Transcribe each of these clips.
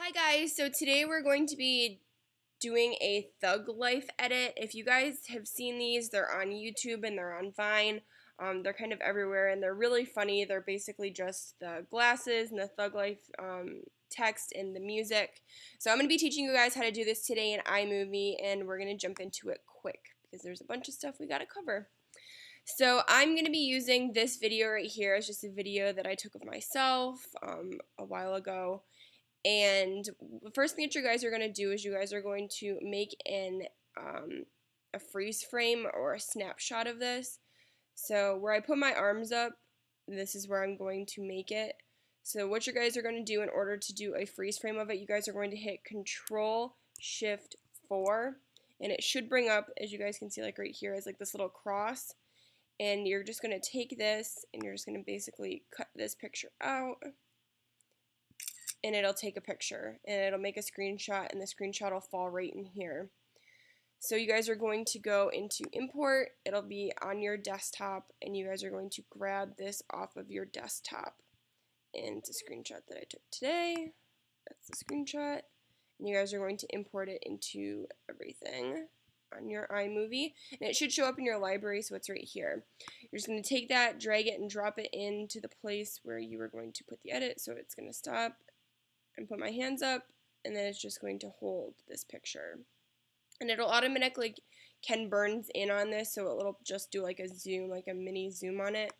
Hi guys, so today we're going to be doing a Thug Life edit. If you guys have seen these, they're on YouTube and they're on Vine. They're kind of everywhere and they're really funny. They're basically just the glasses and the Thug Life text and the music. So I'm going to be teaching you guys how to do this today in iMovie, and we're going to jump into it quick because there's a bunch of stuff we got to cover. So I'm going to be using this video right here. It's just a video that I took of myself a while ago. And the first thing that you guys are going to do is you guys are going to make a freeze frame or a snapshot of this. So where I put my arms up, this is where I'm going to make it. So what you guys are going to do in order to do a freeze frame of it, you guys are going to hit Control-Shift-4, and it should bring up, as you guys can see, like right here, is like this little cross. And you're just going to take this and you're just going to basically cut this picture out. And it'll take a picture and it'll make a screenshot, and the screenshot will fall right in here. So you guys are going to go into import, it'll be on your desktop, and you guys are going to grab this off of your desktop. And it's a screenshot that I took today. That's the screenshot. And you guys are going to import it into everything on your iMovie, and it should show up in your library, so it's right here. You're just going to take that, drag it, and drop it into the place where you were going to put the edit, so it's going to stop. And put my hands up, and then it's just going to hold this picture. And it'll automatically Ken Burns in on this, so it'll just do like a zoom, like a mini zoom on it.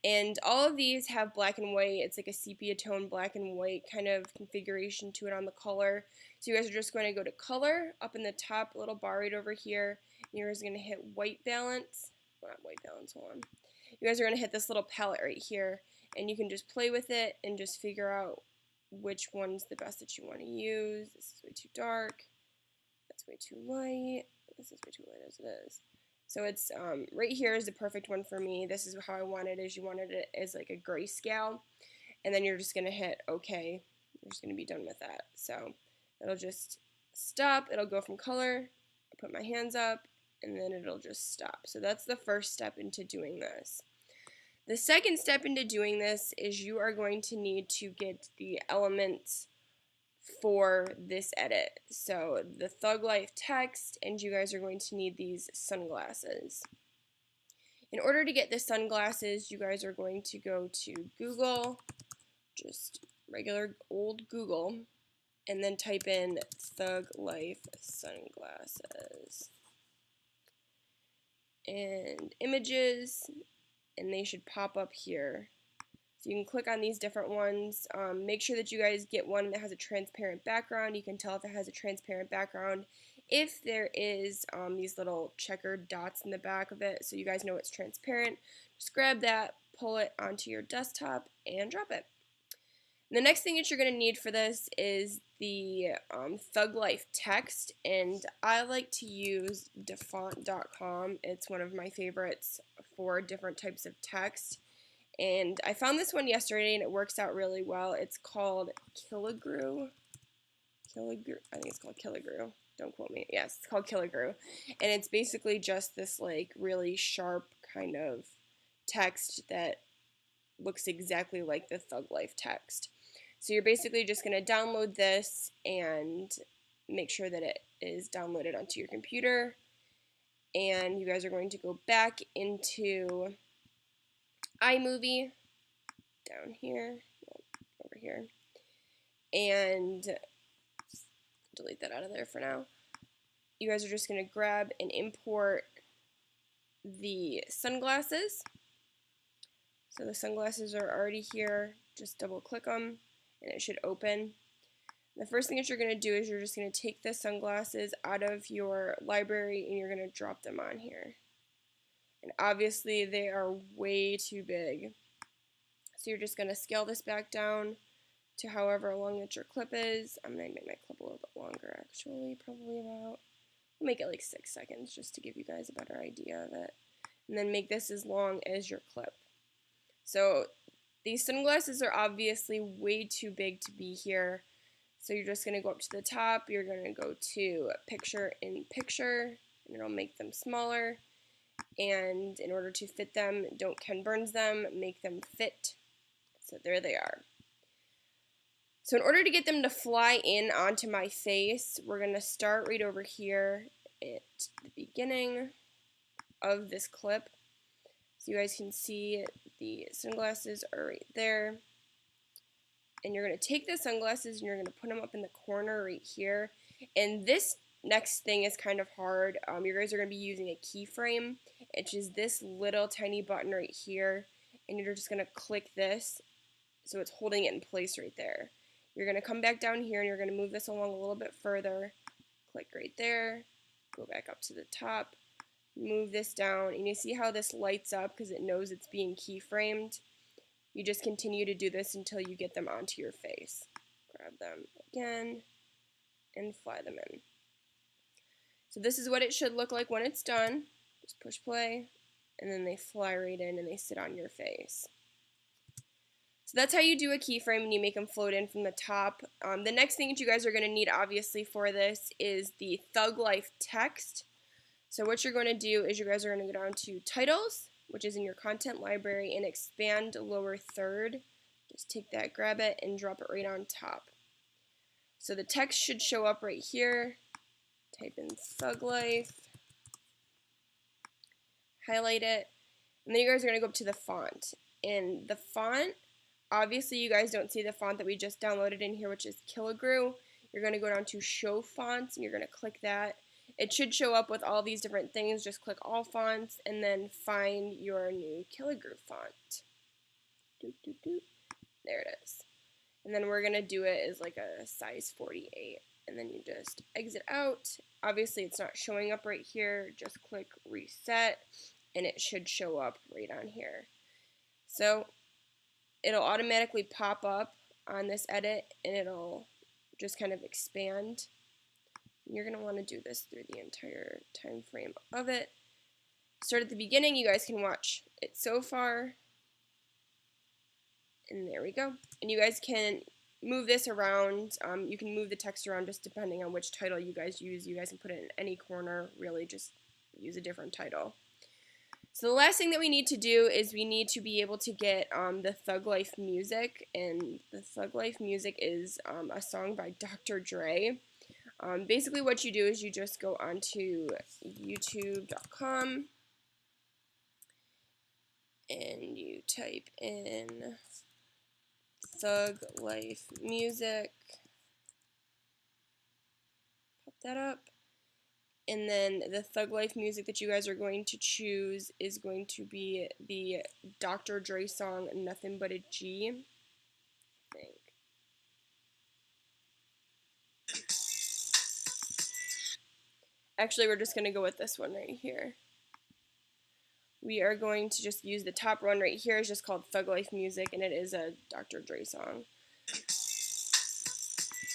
And all of these have black and white. It's like a sepia tone black and white kind of configuration to it on the color. So you guys are just going to go to color up in the top little bar right over here. And you're just going to hit white balance. Well, not white balance, hold on. You guys are going to hit this little palette right here, and you can just play with it and just figure out which one's the best that you want to use. This is way too dark. That's way too light. This is way too light as it is. So it's right here is the perfect one for me. This is how I want it. Is you wanted it as like a grayscale, and then you're just gonna hit OK. You're just gonna be done with that. So it'll just stop. It'll go from color. I put my hands up, and then it'll just stop. So that's the first step into doing this. The second step into doing this is you are going to need to get the elements for this edit. So the Thug Life text, and you guys are going to need these sunglasses. In order to get the sunglasses, you guys are going to go to Google, just regular old Google, and then type in Thug Life sunglasses. And images, and they should pop up here. So you can click on these different ones. Make sure that you guys get one that has a transparent background. You can tell if it has a transparent background if there is these little checkered dots in the back of it, so you guys know it's transparent. Just grab that, pull it onto your desktop, and drop it. And the next thing that you're going to need for this is the Thug Life text, and I like to use dafont.com. It's one of my favorites for different types of text. And I found this one yesterday, and it works out really well. It's called Killigrew. I think it's called Killigrew. Don't quote me. Yes, it's called Killigrew. And it's basically just this like really sharp kind of text that looks exactly like the Thug Life text. So you're basically just going to download this and make sure that it is downloaded onto your computer. And you guys are going to go back into iMovie, down here, over here, and delete that out of there for now. You guys are just going to grab and import the sunglasses. So the sunglasses are already here. Just double click them and it should open. The first thing that you're going to do is you're just going to take the sunglasses out of your library and you're going to drop them on here. And obviously they are way too big. So you're just going to scale this back down to however long that your clip is. I'm going to make my clip a little bit longer actually, probably about, I'll make it like 6 seconds just to give you guys a better idea of it. And then make this as long as your clip. So these sunglasses are obviously way too big to be here. So you're just going to go up to the top, you're going to go to Picture in Picture, and it'll make them smaller. And in order to fit them, don't Ken Burns them, make them fit. So there they are. So in order to get them to fly in onto my face, we're going to start right over here at the beginning of this clip. So you guys can see the sunglasses are right there. And you're going to take the sunglasses and you're going to put them up in the corner right here. And this next thing is kind of hard. You guys are going to be using a keyframe, which is this little tiny button right here. And you're just going to click this so it's holding it in place right there. You're going to come back down here and you're going to move this along a little bit further. Click right there. Go back up to the top. Move this down. And you see how this lights up because it knows it's being keyframed. You just continue to do this until you get them onto your face. Grab them again and fly them in. So this is what it should look like when it's done. Just push play and then they fly right in and they sit on your face. So that's how you do a keyframe and you make them float in from the top. The next thing that you guys are going to need obviously for this is the Thug Life text. So what you're going to do is you guys are going to go down to titles, which is in your content library, and expand lower third. Just take that, grab it, and drop it right on top. So the text should show up right here. Type in Thug Life, highlight it, and then you guys are going to go up to the font. And the font, obviously you guys don't see the font that we just downloaded in here, which is Killigrew. You're going to go down to Show Fonts, and you're going to click that. It should show up with all these different things. Just click all fonts and then find your new Killigrew font. There it is. And then we're going to do it as like a size 48. And then you just exit out. Obviously it's not showing up right here. Just click reset and it should show up right on here. So it'll automatically pop up on this edit and it'll just kind of expand. You're going to want to do this through the entire time frame of it. Start at the beginning. You guys can watch it so far. And there we go. And you guys can move this around. You can move the text around just depending on which title you guys use. You guys can put it in any corner. Really just use a different title. So the last thing that we need to do is we need to be able to get the Thug Life music. And the Thug Life music is a song by Dr. Dre. Basically what you do is you just go onto youtube.com and you type in Thug Life music, pop that up, and then the Thug Life music that you guys are going to choose is going to be the Dr. Dre song Nothing But a G, I think. Actually, we're just going to go with this one right here. We are going to just use the top one right here. It's just called Thug Life Music, and it is a Dr. Dre song.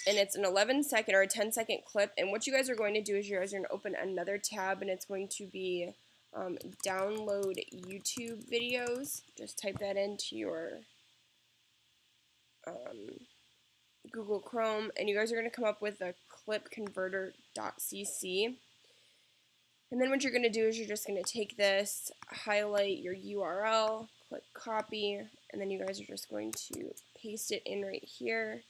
And it's an 11-second or a 10-second clip. And what you guys are going to do is you guys are going to open another tab, and it's going to be download YouTube videos. Just type that into your Google Chrome, and you guys are going to come up with a clipconverter.cc. And then what you're going to do is you're just going to take this, highlight your URL, click copy, and then you guys are just going to paste it in right here,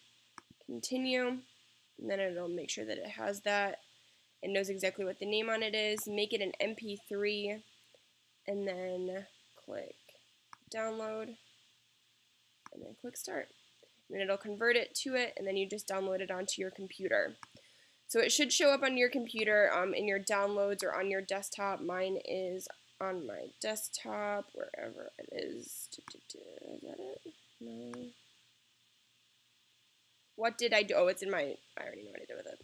continue, and then it'll make sure that it has that. It knows exactly what the name on it is. Make it an MP3, and then click download, and then click start. And then it'll convert it to it, and then you just download it onto your computer. So it should show up on your computer in your downloads or on your desktop. Mine is on my desktop, wherever it is. Is that it? No. What did I do? Oh, it's in my, I already know what I did with it.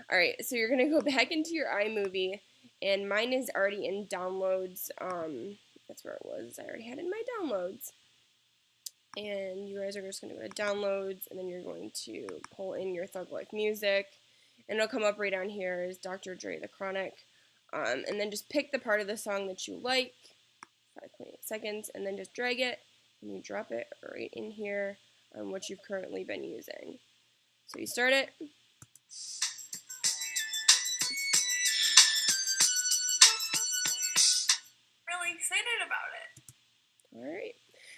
Alright, so you're going to go back into your iMovie, and mine is already in downloads. That's where it was. I already had it in my downloads. And you guys are just going to go to downloads, and then you're going to pull in your Thug Life music. And it'll come up right down here is Dr. Dre The Chronic. And then just pick the part of the song that you like, 5.8 seconds, and then just drag it, and you drop it right in here on what you've currently been using. So you start it. Really excited about it. Alright.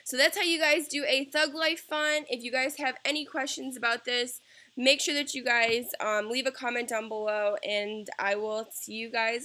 So that's how you guys do a Thug Life font. If you guys have any questions about this, make sure that you guys leave a comment down below, and I will see you guys